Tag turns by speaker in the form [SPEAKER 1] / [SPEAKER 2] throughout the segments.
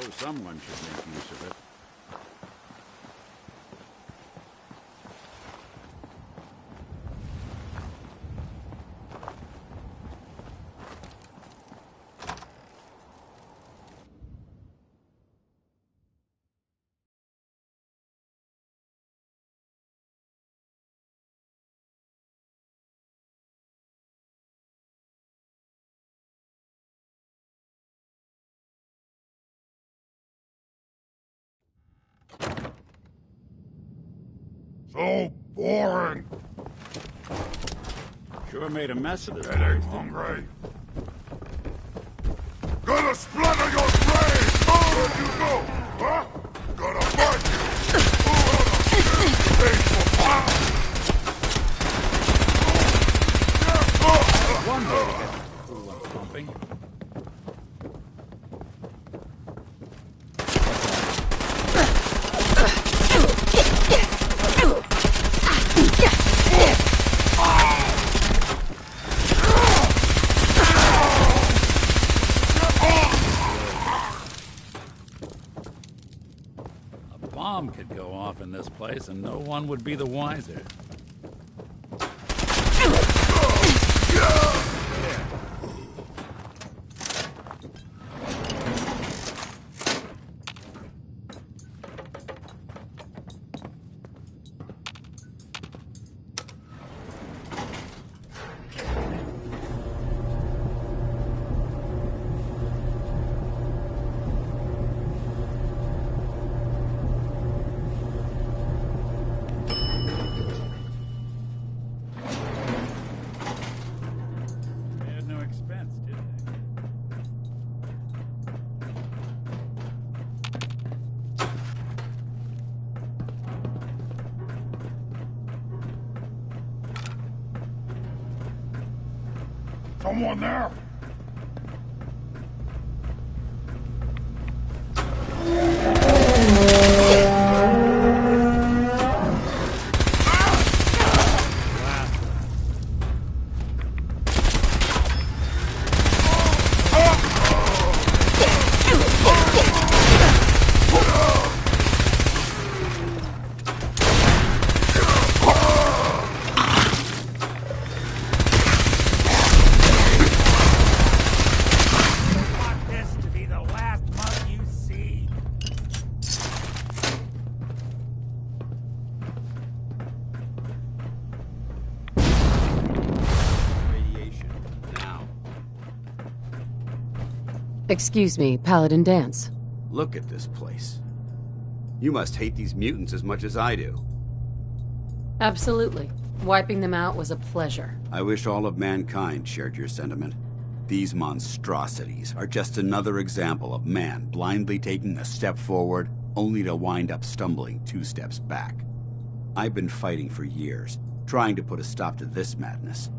[SPEAKER 1] Suppose someone should make use of it.
[SPEAKER 2] So boring.
[SPEAKER 1] Sure made a mess of this
[SPEAKER 2] It
[SPEAKER 1] place.
[SPEAKER 2] ain't hungry. Gonna splatter your brain! Where'd you go? Huh? Gonna bite you!
[SPEAKER 1] One way to get the cool and pumping. A bomb could go off in this place and no one would be the wiser. They had no expense, did they?
[SPEAKER 2] Someone there?
[SPEAKER 1] Want this to be the last mug you see?
[SPEAKER 3] Radiation. Now.
[SPEAKER 4] Excuse me, Paladin Dance.
[SPEAKER 3] Look at this place. You must hate these mutants as much as I do.
[SPEAKER 4] Absolutely. Wiping them out was a pleasure.
[SPEAKER 3] I wish all of mankind shared your sentiment. These monstrosities are just another example of man blindly taking a step forward, only to wind up stumbling 2 steps back. I've been fighting for years, trying to put a stop to this madness.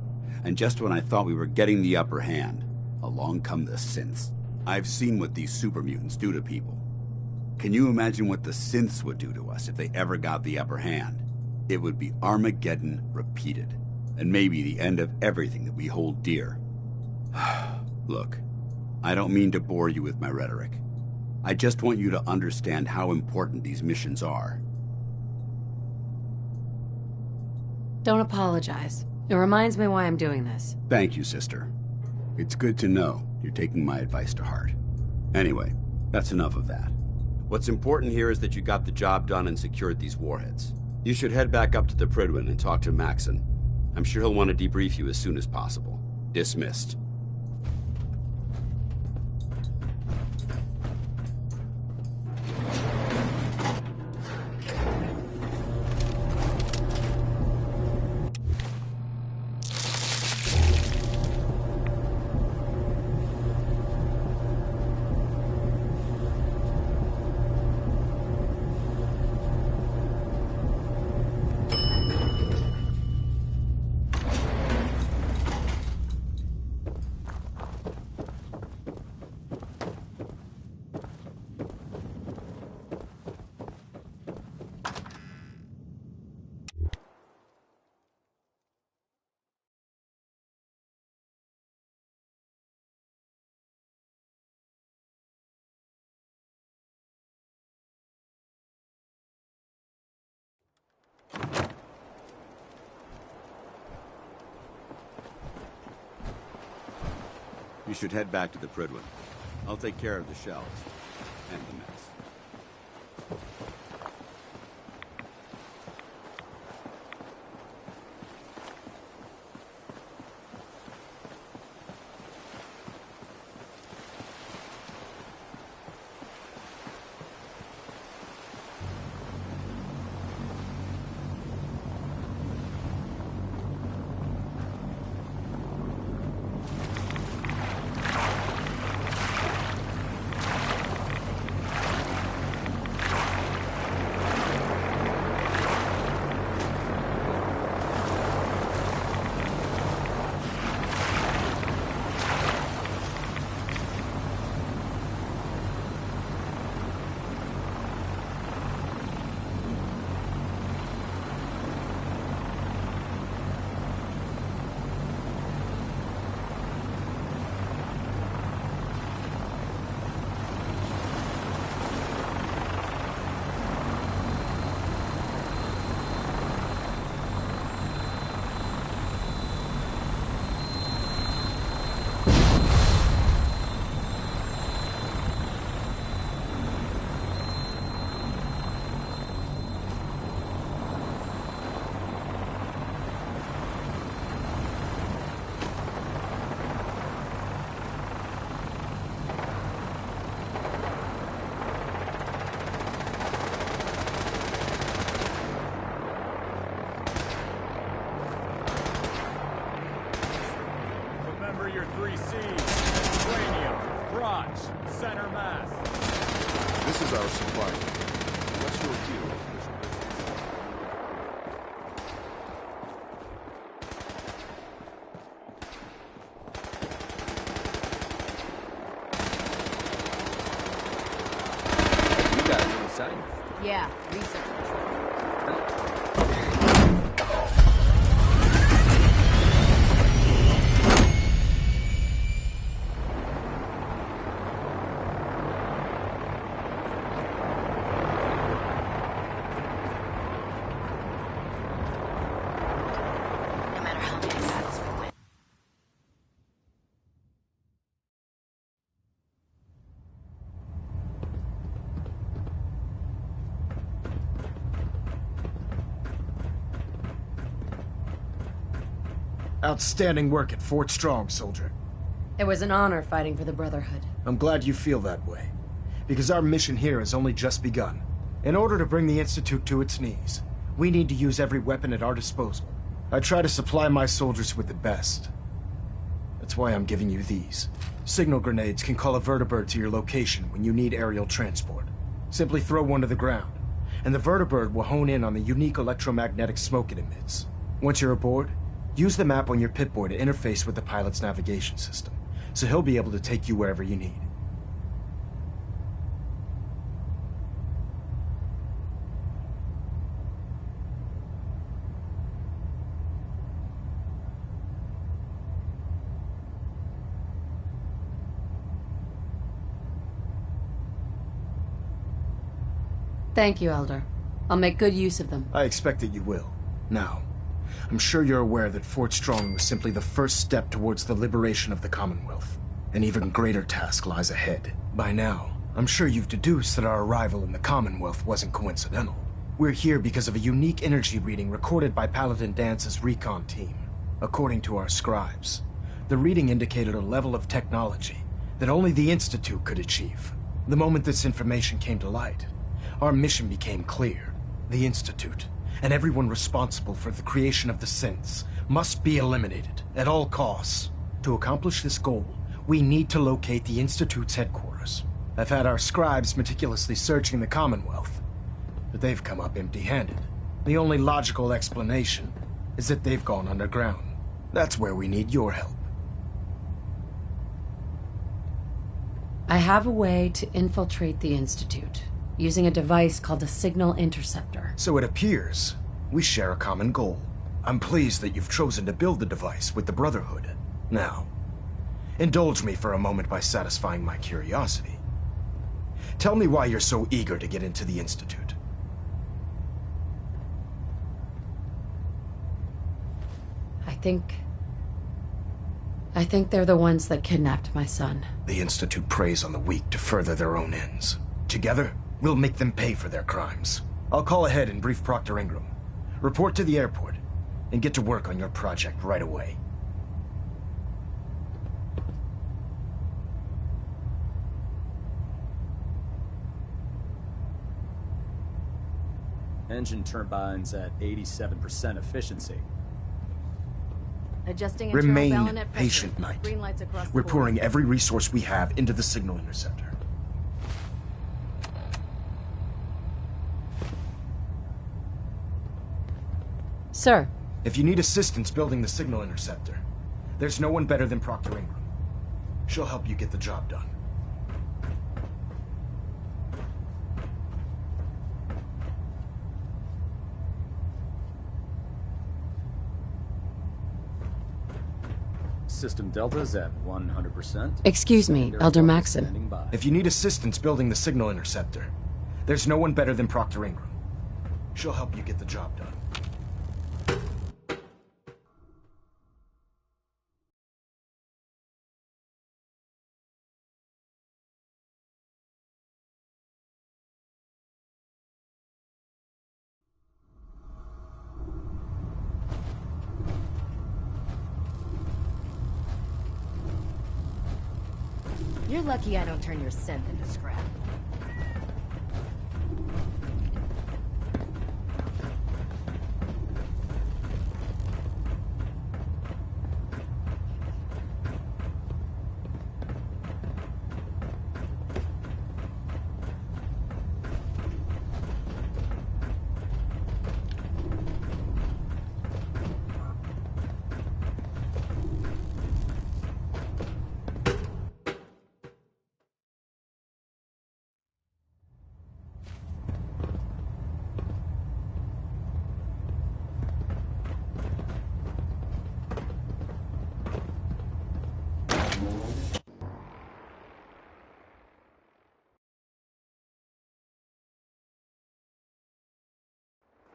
[SPEAKER 3] And just when I thought we were getting the upper hand, along come the synths. I've seen what these super mutants do to people. Can you imagine what the synths would do to us if they ever got the upper hand? It would be Armageddon repeated, and maybe the end of everything that we hold dear. Look, I don't mean to bore you with my rhetoric. I just want you to understand how important these missions are.
[SPEAKER 4] Don't apologize. It reminds me why I'm doing this.
[SPEAKER 3] Thank you, sister. It's good to know you're taking my advice to heart. Anyway, that's enough of that. What's important here is that you got the job done and secured these warheads. You should head back up to the Prydwen and talk to Maxon. I'm sure he'll want to debrief you as soon as possible. Dismissed. You should head back to the Prydwen. I'll take care of the shells and the mess.
[SPEAKER 5] Your 3Cs. Cranium, crotch, center mass.
[SPEAKER 2] This is our supply. What's your deal, official?
[SPEAKER 6] You got it inside.
[SPEAKER 7] Yeah, research.
[SPEAKER 8] Outstanding work at Fort Strong, soldier.
[SPEAKER 4] It was an honor fighting for the Brotherhood.
[SPEAKER 8] I'm glad you feel that way, because our mission here has only just begun. In order to bring the Institute to its knees, we need to use every weapon at our disposal. I try to supply my soldiers with the best. That's why I'm giving you these. Signal grenades can call a vertibird to your location when you need aerial transport. Simply throw one to the ground, and the vertibird will hone in on the unique electromagnetic smoke it emits. Once you're aboard, use the map on your Pip-Boy to interface with the pilot's navigation system, so he'll be able to take you wherever you need.
[SPEAKER 4] Thank you, Elder. I'll make good use of them.
[SPEAKER 8] I expect that you will. Now, I'm sure you're aware that Fort Strong was simply the first step towards the liberation of the Commonwealth. An even greater task lies ahead. By now, I'm sure you've deduced that our arrival in the Commonwealth wasn't coincidental. We're here because of a unique energy reading recorded by Paladin Dance's recon team. According to our scribes, the reading indicated a level of technology that only the Institute could achieve. The moment this information came to light, our mission became clear. The Institute, and everyone responsible for the creation of the synths, must be eliminated at all costs. To accomplish this goal, we need to locate the Institute's headquarters. I've had our scribes meticulously searching the Commonwealth, but they've come up empty-handed. The only logical explanation is that they've gone underground. That's where we need your help.
[SPEAKER 4] I have a way to infiltrate the Institute, using a device called a signal interceptor.
[SPEAKER 8] So it appears we share a common goal. I'm pleased that you've chosen to build the device with the Brotherhood. Now, indulge me for a moment by satisfying my curiosity. Tell me why you're so eager to get into the Institute.
[SPEAKER 4] I think I think they're the ones that kidnapped my son.
[SPEAKER 8] The Institute preys on the weak to further their own ends. Together, we'll make them pay for their crimes. I'll call ahead and brief Proctor Ingram. Report to the airport, and get to work on your project right away.
[SPEAKER 5] Engine turbines at 87% efficiency.
[SPEAKER 6] Adjusting internal
[SPEAKER 8] Remain
[SPEAKER 6] bayonet pressure.
[SPEAKER 8] patient, Knight.
[SPEAKER 6] Green lights across the
[SPEAKER 8] We're
[SPEAKER 6] board.
[SPEAKER 8] pouring every resource we have into the signal interceptor.
[SPEAKER 4] Sir,
[SPEAKER 8] If you need assistance building the signal interceptor, there's no one better than Proctor Ingram. She'll help you get the job done.
[SPEAKER 5] System deltas at 100%.
[SPEAKER 4] excuse me,
[SPEAKER 5] There
[SPEAKER 4] Elder
[SPEAKER 5] are
[SPEAKER 4] Maxon.
[SPEAKER 5] standing by.
[SPEAKER 8] If you need assistance building the signal interceptor, there's no one better than Proctor Ingram. She'll help you get the job done.
[SPEAKER 6] You're lucky I don't turn your synth into scrap.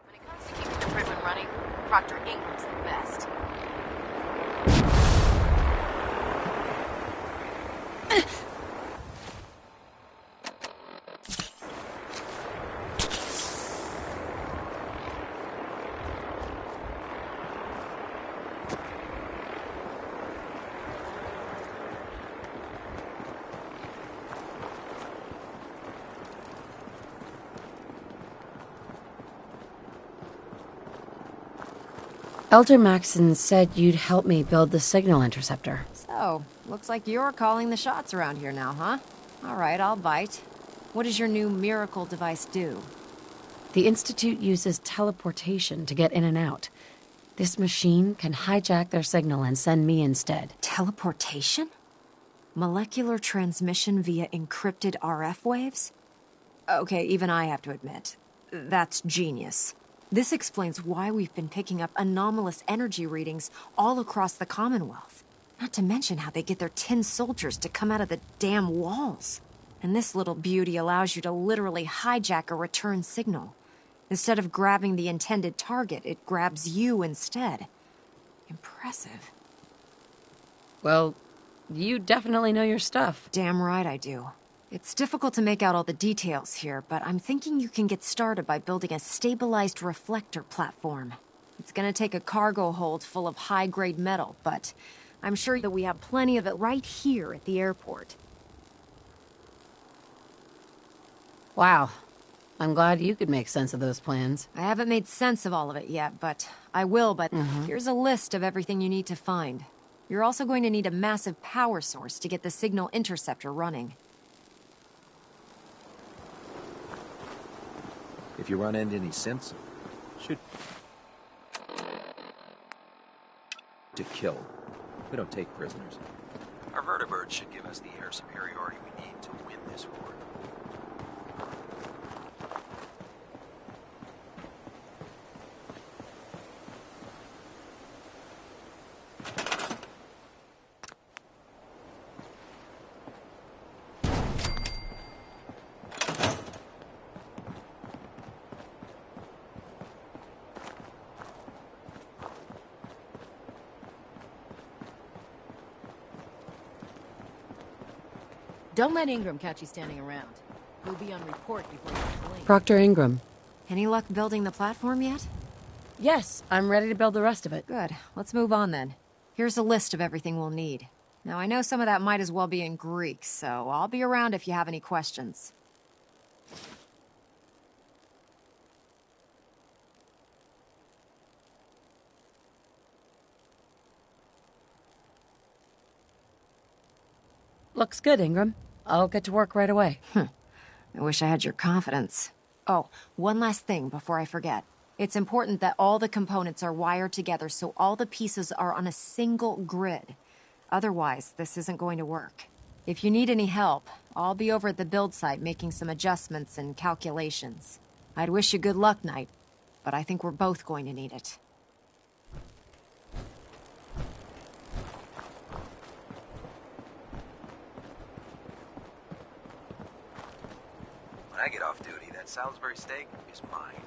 [SPEAKER 6] When it comes to keeping equipment running, Proctor Ingram's the best.
[SPEAKER 4] Elder Maxon said you'd help me build the signal interceptor.
[SPEAKER 6] So, looks like you're calling the shots around here now, huh? All right, I'll bite. What does your new miracle device do?
[SPEAKER 4] The Institute uses teleportation to get in and out. This machine can hijack their signal and send me instead.
[SPEAKER 6] Teleportation? Molecular transmission via encrypted RF waves? Okay, even I have to admit, that's genius. This explains why we've been picking up anomalous energy readings all across the Commonwealth. Not to mention how they get their tin soldiers to come out of the damn walls. And this little beauty allows you to literally hijack a return signal. Instead of grabbing the intended target, it grabs you instead. Impressive.
[SPEAKER 4] Well, you definitely know your stuff.
[SPEAKER 6] Damn right I do. It's difficult to make out all the details here, but I'm thinking you can get started by building a stabilized reflector platform. It's gonna take a cargo hold full of high-grade metal, but I'm sure that we have plenty of it right here at the airport.
[SPEAKER 4] Wow. I'm glad you could make sense of those plans.
[SPEAKER 6] I haven't made sense of all of it yet, but I will, but here's a list of everything you need to find. You're also going to need a massive power source to get the signal interceptor running.
[SPEAKER 7] If you run into any synths, shoot. To kill. We don't take prisoners. Our vertibirds should give us the air superiority we need to win this war.
[SPEAKER 9] Don't let Ingram catch you standing around. He'll be on report before you blink.
[SPEAKER 4] Proctor Ingram.
[SPEAKER 6] Any luck building the platform yet?
[SPEAKER 4] Yes, I'm ready to build the rest of it.
[SPEAKER 6] Good. Let's move on then. Here's a list of everything we'll need. Now, I know some of that might as well be in Greek, so I'll be around if you have any questions.
[SPEAKER 4] Looks good, Ingram. I'll get to work right away.
[SPEAKER 6] I wish I had your confidence. Oh, one last thing before I forget. It's important that all the components are wired together so all the pieces are on a single grid. Otherwise, this isn't going to work. If you need any help, I'll be over at the build site making some adjustments and calculations. I'd wish you good luck, Knight, but I think we're both going to need it.
[SPEAKER 7] When I get off duty, that Salisbury steak is mine.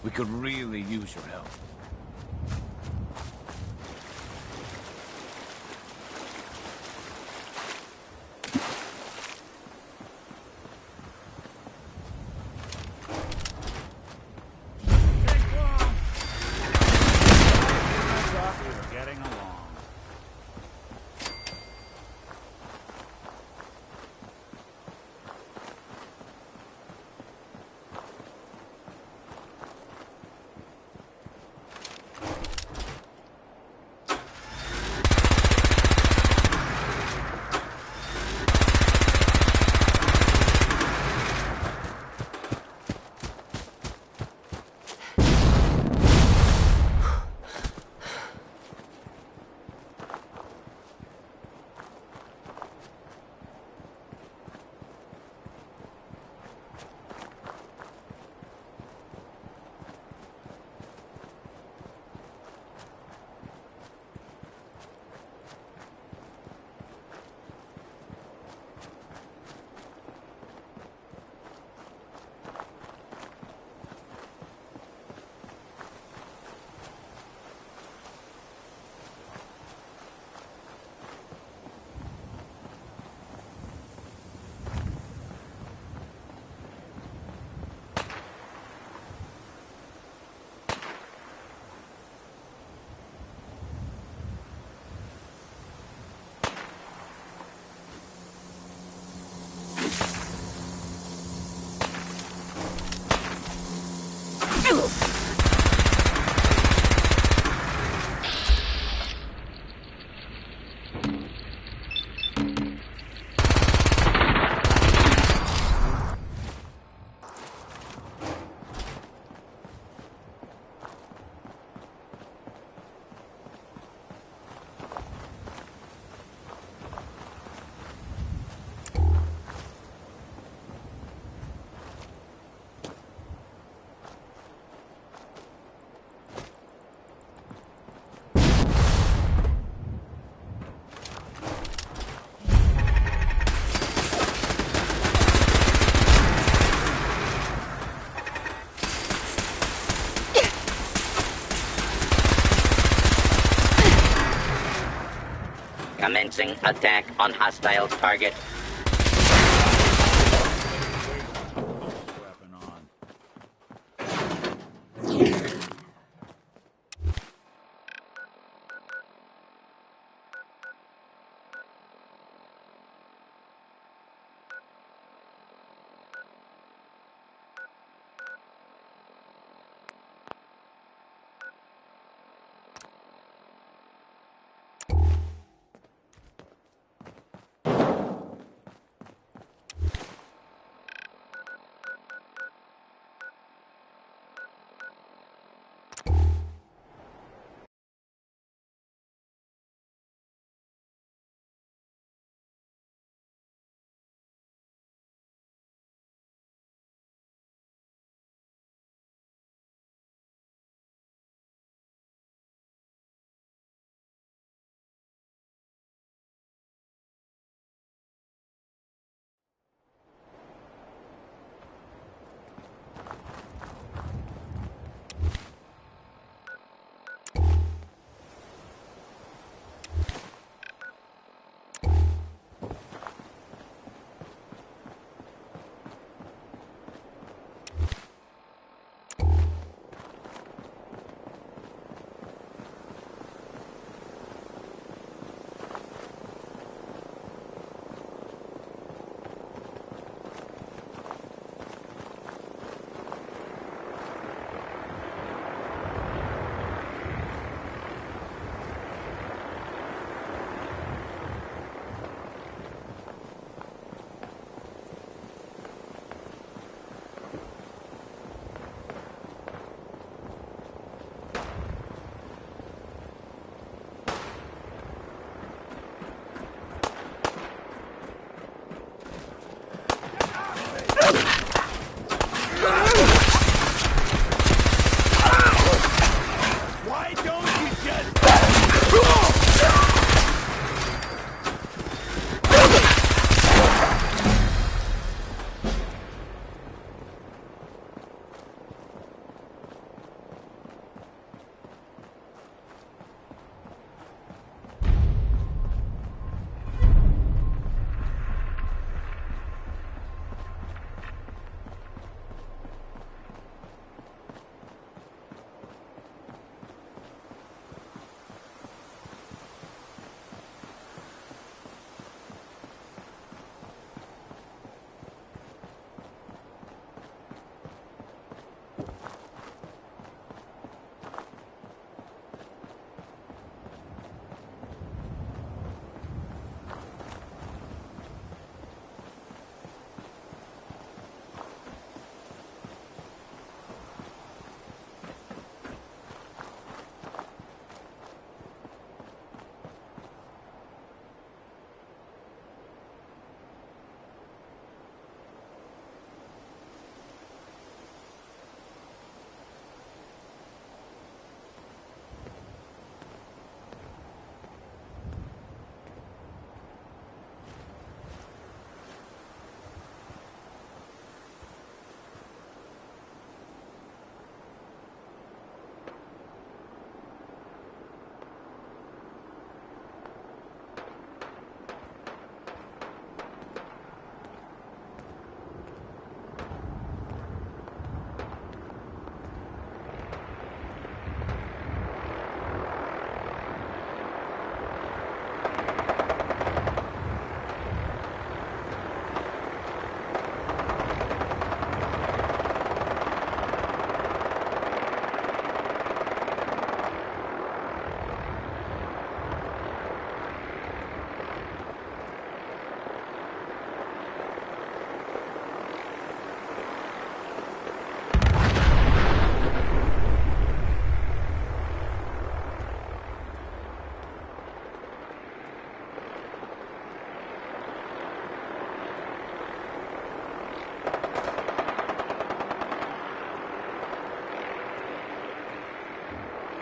[SPEAKER 10] We could really use your help.
[SPEAKER 1] We're getting along.
[SPEAKER 11] Commencing attack on hostile target.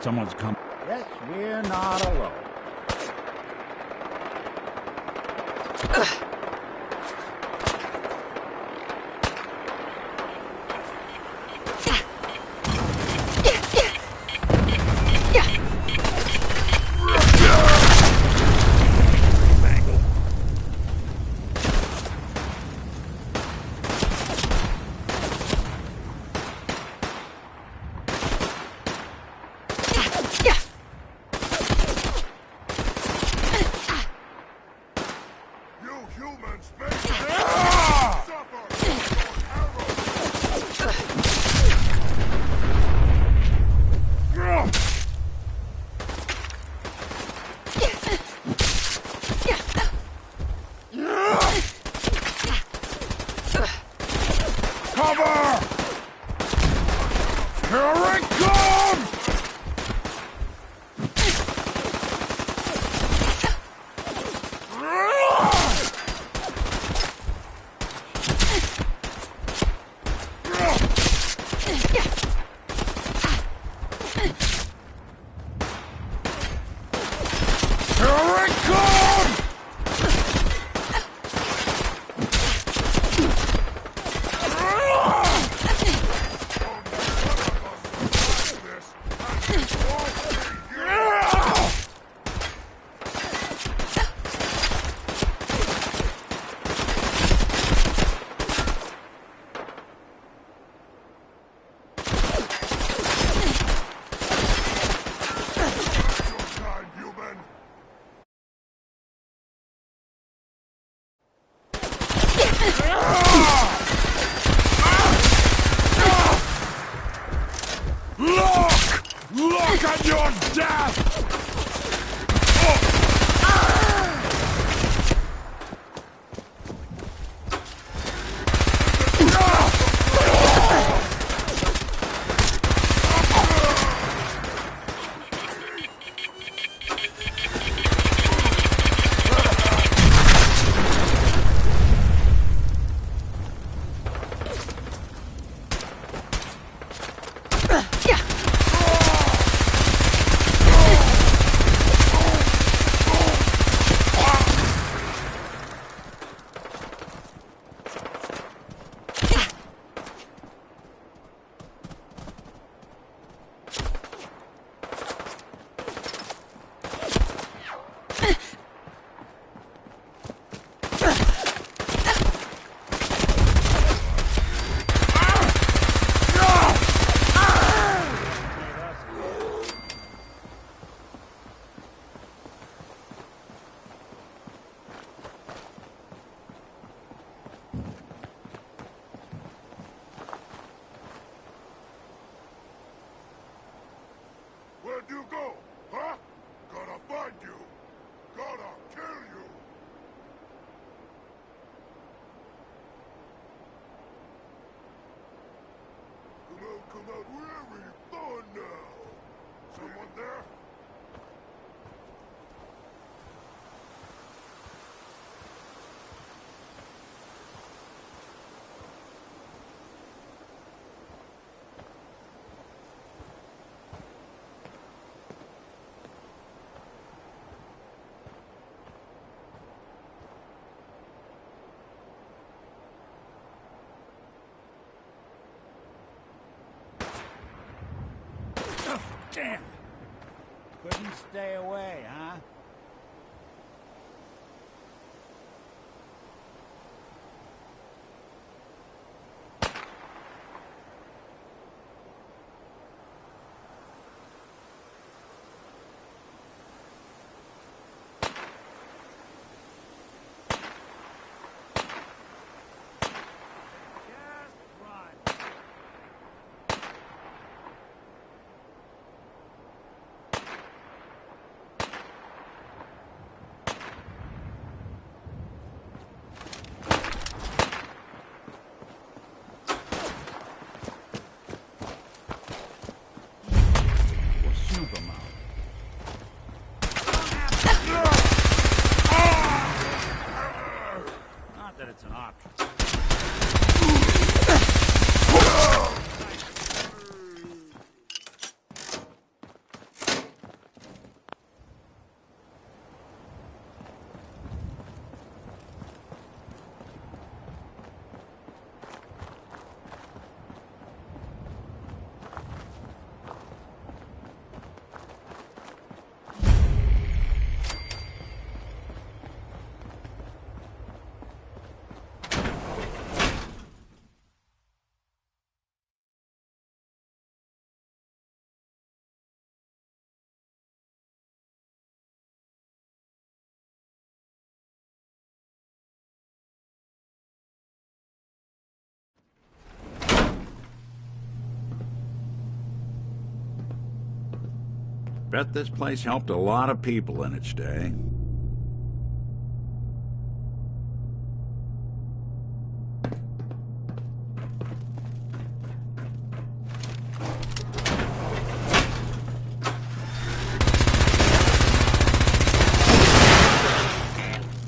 [SPEAKER 1] Someone's come. Yes, we're not alone.
[SPEAKER 2] humans may suffer your arrows. Cover! Here it comes! Look at your death! Where'd you go? Huh? Gotta find you. Gotta kill you. Come out, we're having fun now. Someone there?
[SPEAKER 1] Damn! Couldn't stay away, huh? Not that it's an option. Bet this place helped a lot of people in its day.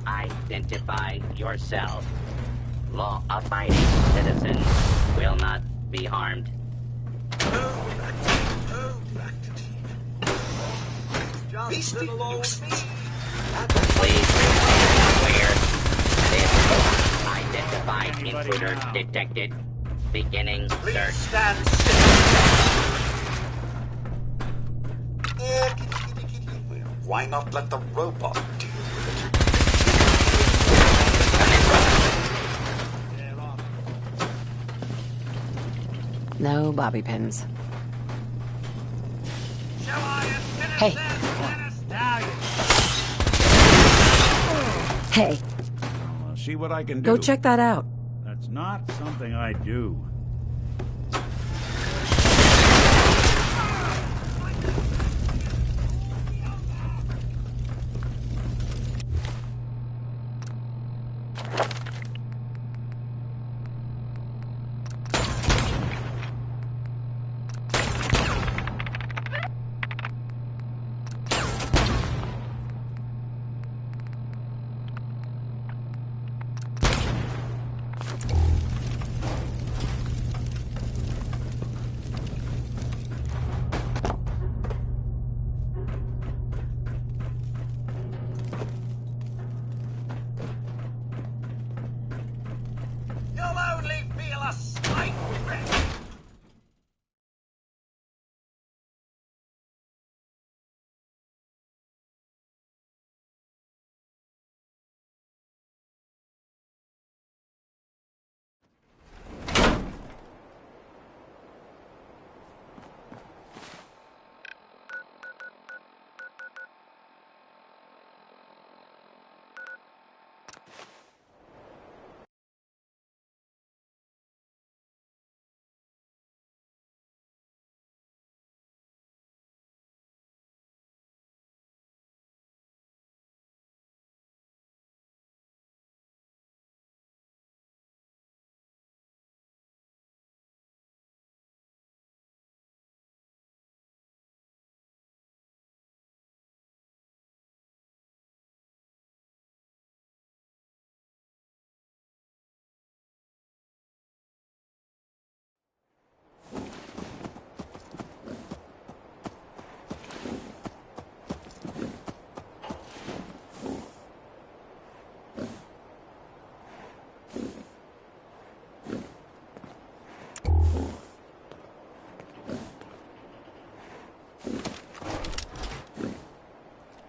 [SPEAKER 11] Identify yourself. Law-abiding citizens will not be harmed. Please remain clear. This identified intruder detected. Beginning search.
[SPEAKER 12] Stand still.
[SPEAKER 3] Why not let the robot deal with it?
[SPEAKER 4] No bobby pins. Hey. Hey.
[SPEAKER 1] I'll see what I can do.
[SPEAKER 4] Go check that out.
[SPEAKER 1] That's not something I do.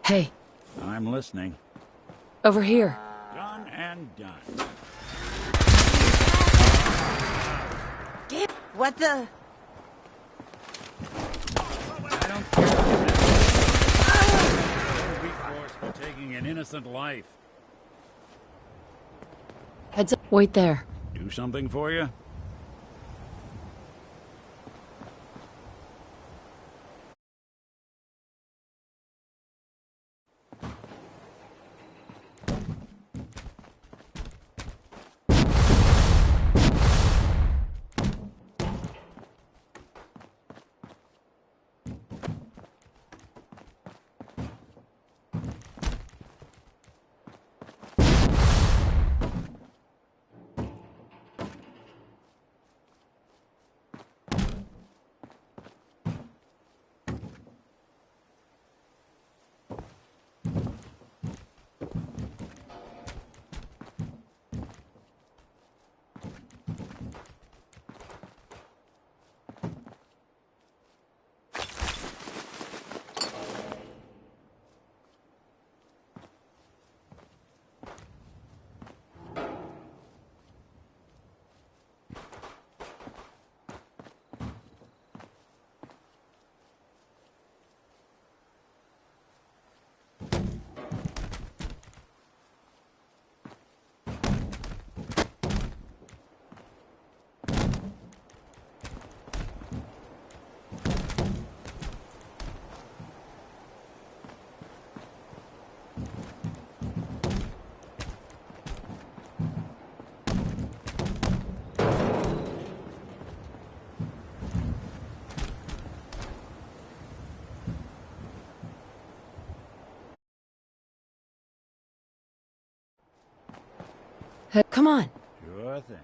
[SPEAKER 4] Hey.
[SPEAKER 1] I'm listening.
[SPEAKER 4] Over here.
[SPEAKER 1] Done and done.
[SPEAKER 9] What the?
[SPEAKER 1] I don't care. No recourse for taking an innocent life.
[SPEAKER 4] Heads up. Wait there.
[SPEAKER 1] Do something for you?
[SPEAKER 4] Come on.
[SPEAKER 1] Sure thing.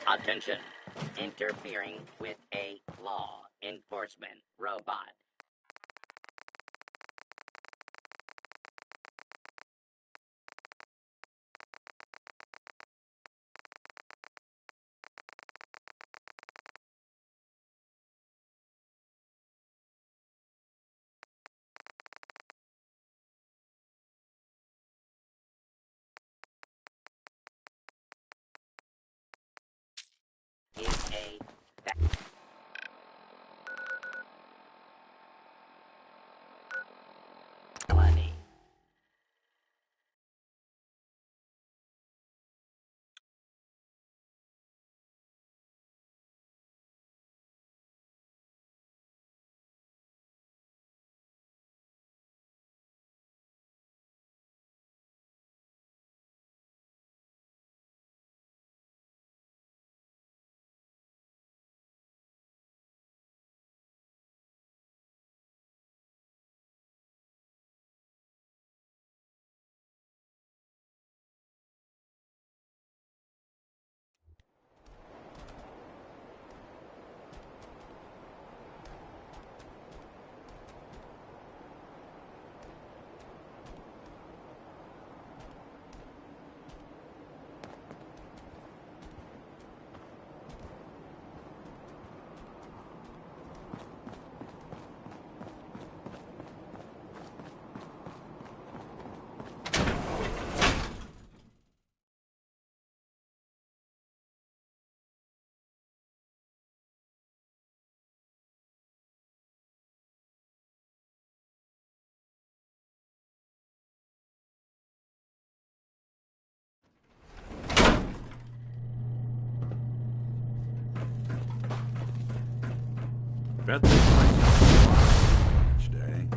[SPEAKER 11] Attention. Interfering with a law enforcement robot. Is a felony.
[SPEAKER 1] Bet this might be each day.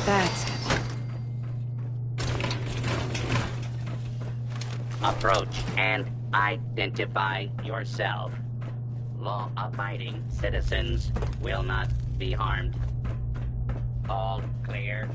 [SPEAKER 4] That's it.
[SPEAKER 11] Approach and identify yourself. Law-abiding citizens will not be harmed. All clear.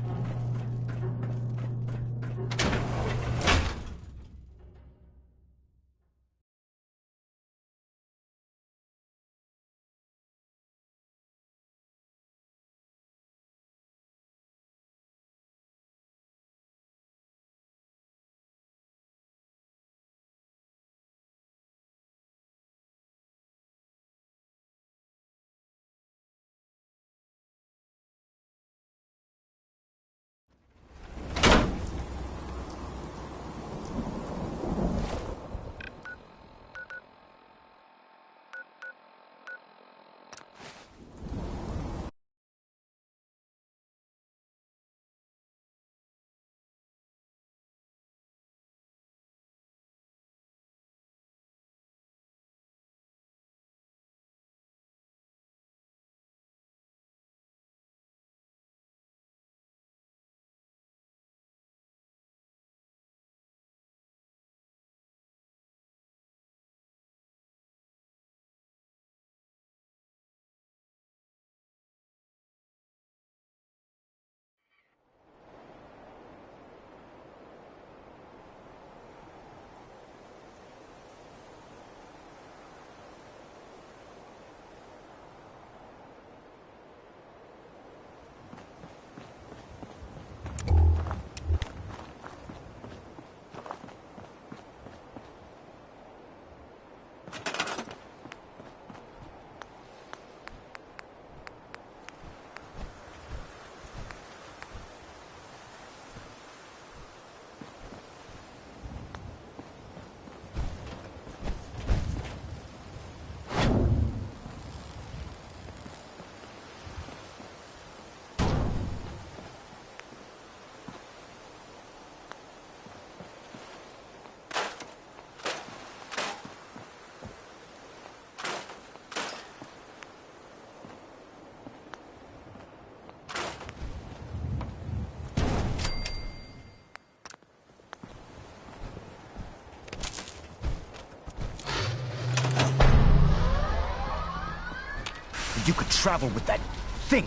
[SPEAKER 8] you could travel with that thing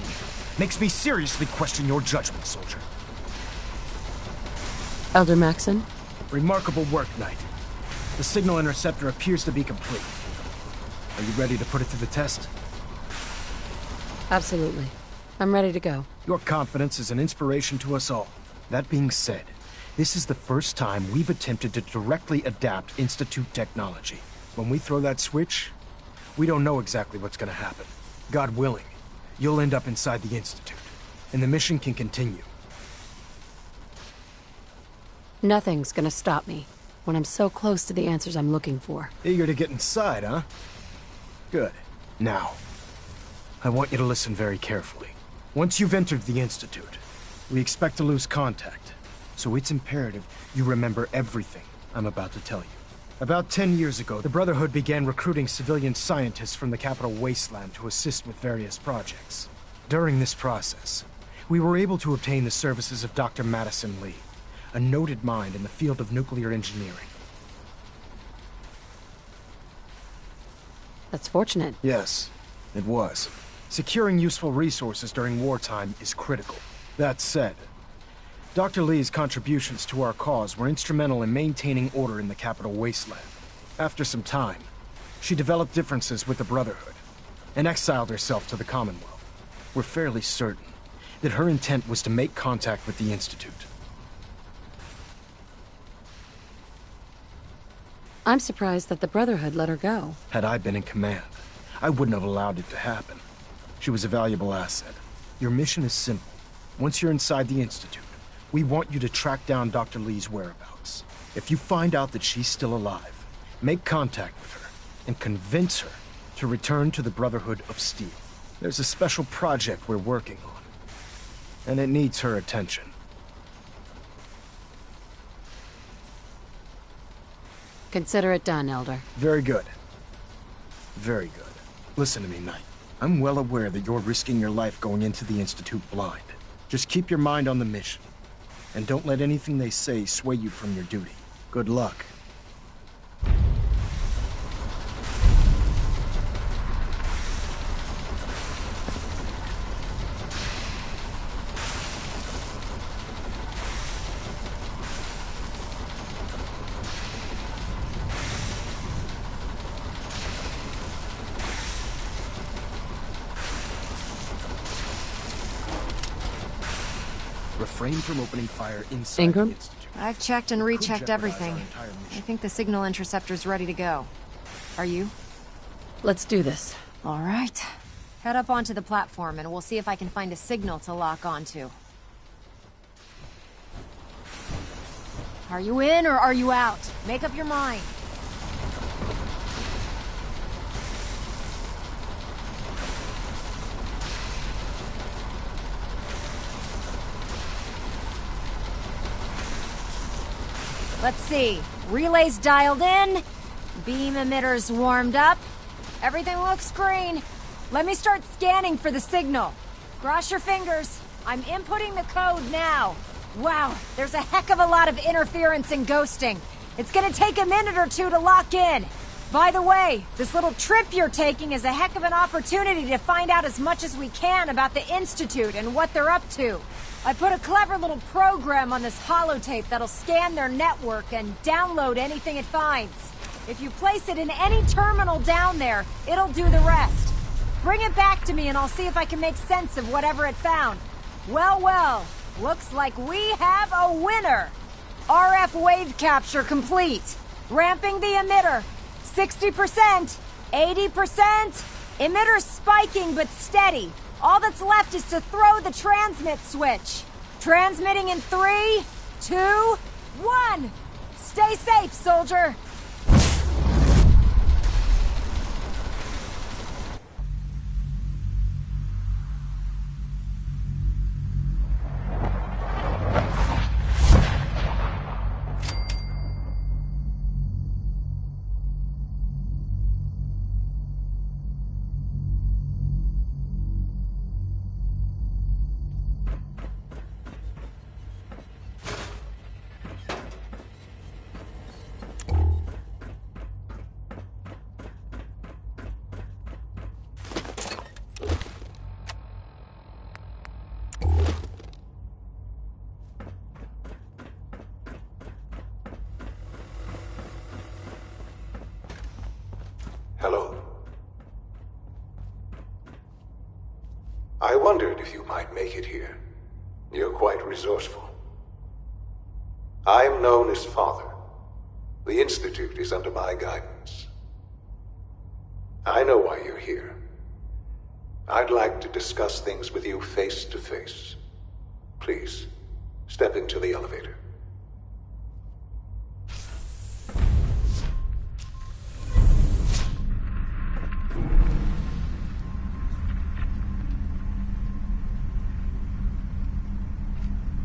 [SPEAKER 8] makes me seriously question your judgment, soldier.
[SPEAKER 4] Elder Maxon?
[SPEAKER 8] Remarkable work, Knight. The signal interceptor appears to be complete. Are you ready to put it to the test?
[SPEAKER 4] Absolutely. I'm ready to go.
[SPEAKER 8] Your confidence is an inspiration to us all. That being said, this is the first time we've attempted to directly adapt Institute technology. When we throw that switch, we don't know exactly what's gonna happen. God willing, you'll end up inside the Institute, and the mission can continue.
[SPEAKER 4] Nothing's gonna stop me when I'm so close to the answers I'm looking for.
[SPEAKER 8] Eager to get inside, huh? Good. Now, I want you to listen very carefully. Once you've entered the Institute, we expect to lose contact, so it's imperative you remember everything I'm about to tell you. About 10 years ago, the Brotherhood began recruiting civilian scientists from the capital wasteland to assist with various projects. During this process, we were able to obtain the services of Dr. Madison Lee, a noted mind in the field of nuclear engineering.
[SPEAKER 4] That's fortunate.
[SPEAKER 8] Yes, it was. Securing useful resources during wartime is critical. That said, Dr. Lee's contributions to our cause were instrumental in maintaining order in the capital wasteland. After some time, she developed differences with the Brotherhood and exiled herself to the Commonwealth. We're fairly certain that her intent was to make contact with the Institute.
[SPEAKER 4] I'm surprised that the Brotherhood let her go.
[SPEAKER 8] Had I been in command, I wouldn't have allowed it to happen. She was a valuable asset. Your mission is simple. Once you're inside the Institute, we want you to track down Dr. Lee's whereabouts. If you find out that she's still alive, make contact with her and convince her to return to the Brotherhood of Steel. There's a special project we're working on, and it needs her attention.
[SPEAKER 4] Consider it done, Elder.
[SPEAKER 8] Very good. Very good. Listen to me, Knight. I'm well aware that you're risking your life going into the Institute blind. Just keep your mind on the mission, and don't let anything they say sway you from your duty. Good luck. Refrain from opening fire inside
[SPEAKER 4] Ingram?
[SPEAKER 8] the Institute.
[SPEAKER 6] I've checked and rechecked
[SPEAKER 8] jeopardize
[SPEAKER 6] everything.
[SPEAKER 8] our entire mission.
[SPEAKER 6] I think the signal interceptor's ready to go. Are you?
[SPEAKER 4] Let's do this.
[SPEAKER 6] All right. Head up onto the platform and we'll see if I can find a signal to lock onto. Are you in or are you out? Make up your mind. Let's see. Relays dialed in. Beam emitters warmed up. Everything looks green. Let me start scanning for the signal. Cross your fingers. I'm inputting the code now. Wow, there's a heck of a lot of interference and ghosting. It's gonna take a minute or two to lock in. By the way, this little trip you're taking is a heck of an opportunity to find out as much as we can about the Institute and what they're up to. I put a clever little program on this holotape that'll scan their network and download anything it finds. If you place it in any terminal down there, it'll do the rest. Bring it back to me and I'll see if I can make sense of whatever it found. Well, well, looks like we have a winner. RF wave capture complete. Ramping the emitter. 60%, 80%. Emitter spiking but steady. All that's left is to throw the transmit switch. Transmitting in 3, 2, 1. Stay safe, soldier.
[SPEAKER 13] I wondered if you might make it here. You're quite resourceful. I'm known as Father. The Institute is under my guidance. I know why you're here. I'd like to discuss things with you face to face. Please, step into the elevator.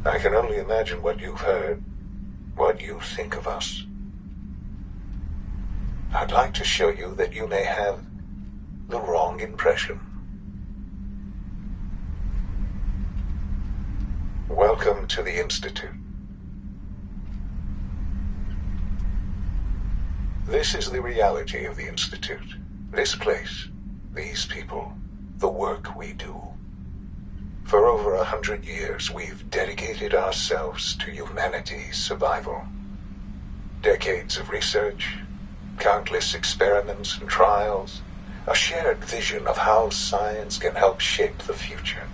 [SPEAKER 13] I can only imagine what you've heard, what you think of us. I'd like to show you that you may have the wrong impression. Welcome to the Institute. This is the reality of the Institute. This place, these people, the work we do. For over 100 years, we've dedicated ourselves to humanity's survival. Decades of research, countless experiments and trials, a shared vision of how science can help shape the future.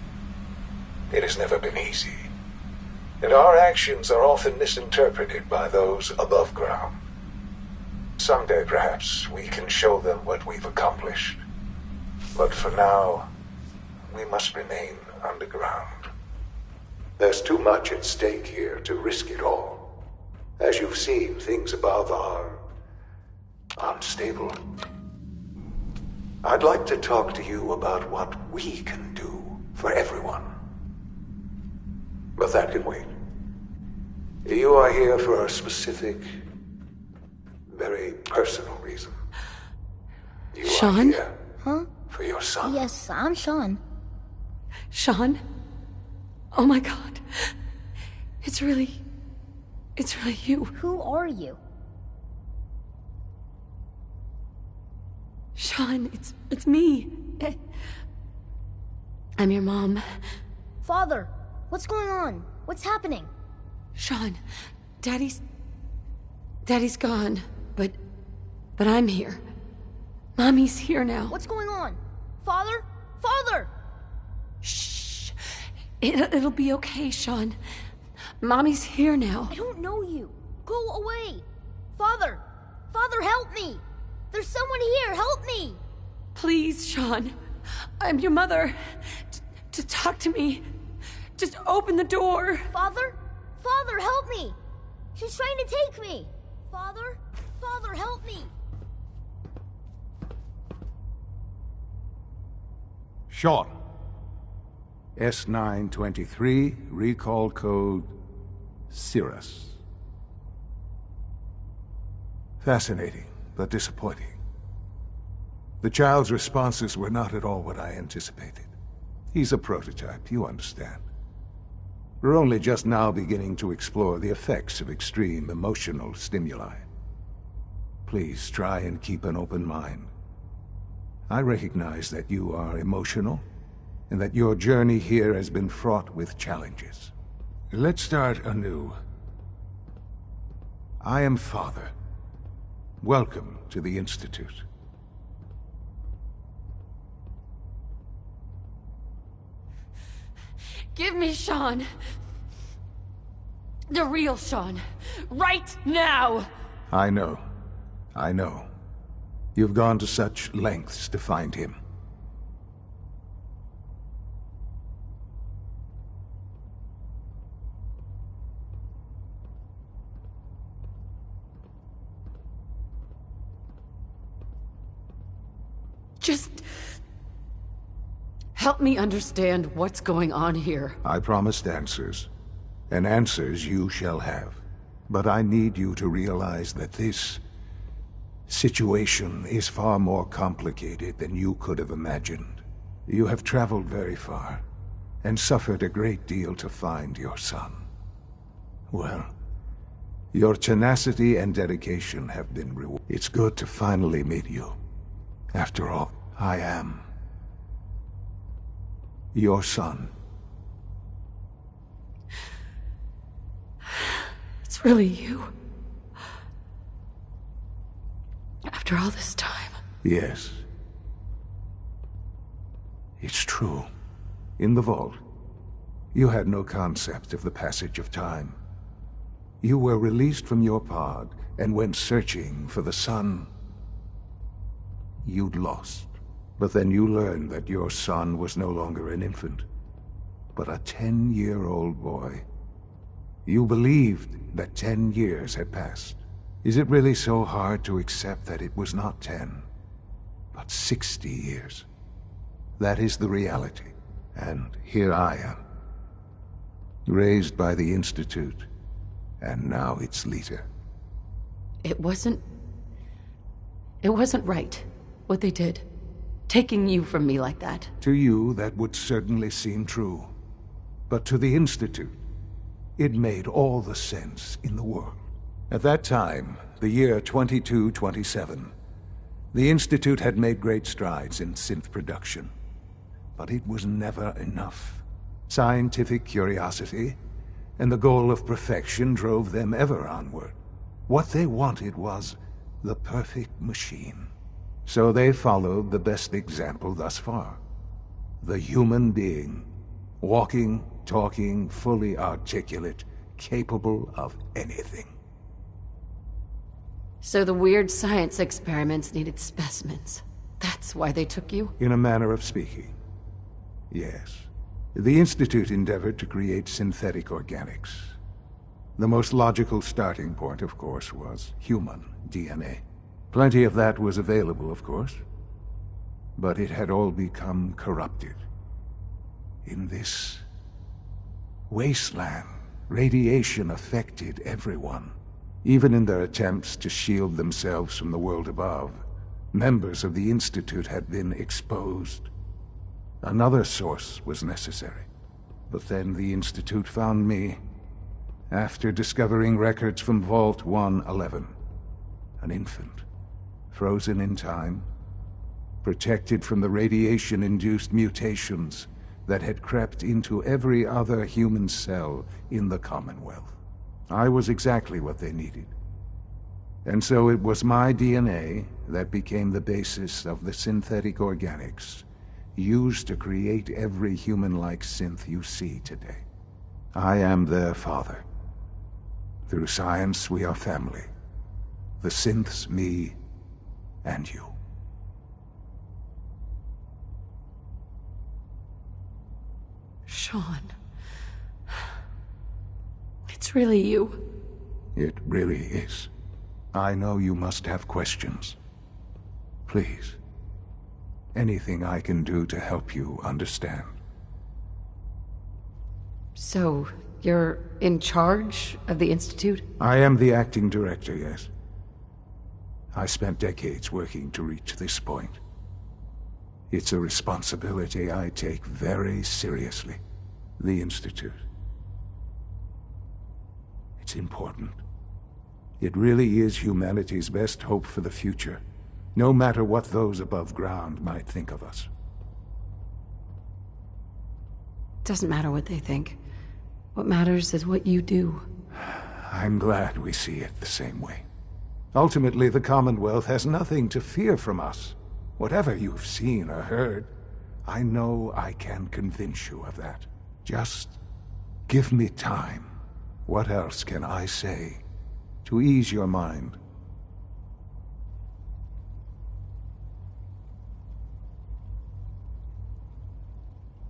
[SPEAKER 13] It has never been easy, and our actions are often misinterpreted by those above ground. Someday, perhaps, we can show them what we've accomplished. But for now, we must remain underground. There's too much at stake here to risk it all. As you've seen, things above are unstable. I'd like to talk to you about what we can do for everyone. But that can wait. You are here for a specific, very personal reason. You
[SPEAKER 4] Sean?
[SPEAKER 13] are here
[SPEAKER 14] Huh?
[SPEAKER 13] for your son.
[SPEAKER 14] Yes, I'm Sean.
[SPEAKER 4] Sean? Oh my god. It's really you.
[SPEAKER 14] Who are you?
[SPEAKER 4] Sean, it's me. I'm your mom.
[SPEAKER 14] Father, what's going on? What's happening?
[SPEAKER 4] Sean, Daddy's gone, but I'm here. Mommy's here now.
[SPEAKER 14] What's going on? Father? Father!
[SPEAKER 4] Shh. It'll be okay, Sean. Mommy's here now.
[SPEAKER 14] I don't know you. Go away. Father! Father, help me! There's someone here, help me!
[SPEAKER 4] Please, Sean. I'm your mother. Just talk to me. Just open the door.
[SPEAKER 14] Father? Father, help me! She's trying to take me! Father? Father, help me!
[SPEAKER 15] Sean. S923, recall code Cirrus. Fascinating, but disappointing. The child's responses were not at all what I anticipated. He's a prototype, you understand. We're only just now beginning to explore the effects of extreme emotional stimuli. Please try and keep an open mind. I recognize that you are emotional, and that your journey here has been fraught with challenges. Let's start anew. I am Father. Welcome to the Institute.
[SPEAKER 4] Give me Sean. The real Sean. Right now!
[SPEAKER 15] I know. You've gone to such lengths to find him.
[SPEAKER 4] Just help me understand what's going on here.
[SPEAKER 15] I promised answers, and answers you shall have. But I need you to realize that this situation is far more complicated than you could have imagined. You have traveled very far, and suffered a great deal to find your son. Well, your tenacity and dedication have been rewarded. It's good to finally meet you. After all, I am your son.
[SPEAKER 4] It's really you. After all this time.
[SPEAKER 15] Yes. It's true. in the vault. You had no concept of the passage of time. You were released from your pod and went searching for the sun you'd lost. But then you learned that your son was no longer an infant, but a 10-year-old boy. You believed that 10 years had passed. Is it really so hard to accept that it was not 10, but 60 years? That is the reality. And here I am, raised by the Institute, and now its leader.
[SPEAKER 4] It wasn't right, what they did. Taking you from me like that.
[SPEAKER 15] To you, that would certainly seem true. But to the Institute, it made all the sense in the world. At that time, the year 2227, the Institute had made great strides in synth production. But it was never enough. Scientific curiosity and the goal of perfection drove them ever onward. What they wanted was the perfect machine. So they followed the best example thus far. The human being. Walking, talking, fully articulate, capable of anything.
[SPEAKER 4] So the weird science experiments needed specimens. That's why they took you?
[SPEAKER 15] In a manner of speaking. Yes. The Institute endeavored to create synthetic organics. The most logical starting point, of course, was human DNA. Plenty of that was available, of course. But it had all become corrupted. In this wasteland, radiation affected everyone. Even in their attempts to shield themselves from the world above, members of the Institute had been exposed. Another source was necessary. But then the Institute found me, after discovering records from Vault 111. An infant, frozen in time, protected from the radiation-induced mutations that had crept into every other human cell in the Commonwealth. I was exactly what they needed. And so it was my DNA that became the basis of the synthetic organics used to create every human-like synth you see today. I am their father. Through science, we are family. The synths, me, and you.
[SPEAKER 4] Sean. It's really you.
[SPEAKER 15] It really is. I know you must have questions. Please. Anything I can do to help you understand.
[SPEAKER 4] So, you're in charge of the Institute?
[SPEAKER 15] I am the acting director, yes. I spent decades working to reach this point. It's a responsibility I take very seriously. The Institute. It's important. It really is humanity's best hope for the future, no matter what those above ground might think of us.
[SPEAKER 4] Doesn't matter what they think. What matters is what you do.
[SPEAKER 15] I'm glad we see it the same way. Ultimately, the Commonwealth has nothing to fear from us. Whatever you've seen or heard, I know I can convince you of that. Just give me time. What else can I say to ease your mind?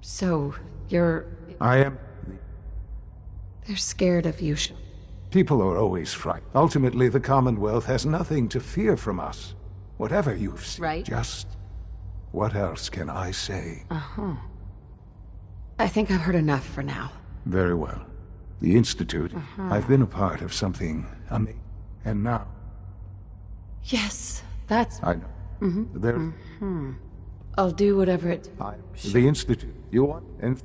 [SPEAKER 4] So, you're...
[SPEAKER 15] I am...
[SPEAKER 4] They're scared of you.
[SPEAKER 15] People are always frightened. Ultimately, the Commonwealth has nothing to fear from us. Whatever you've seen.
[SPEAKER 4] Right.
[SPEAKER 15] Just... what else can I say?
[SPEAKER 4] Uh-huh. I think I've heard enough for now.
[SPEAKER 15] Very well. The Institute, I've been a part of something amazing. And now...
[SPEAKER 4] Yes, that's...
[SPEAKER 15] I know.
[SPEAKER 4] Mm-hmm.
[SPEAKER 15] There...
[SPEAKER 4] I'll do whatever it...
[SPEAKER 15] The Institute. You want...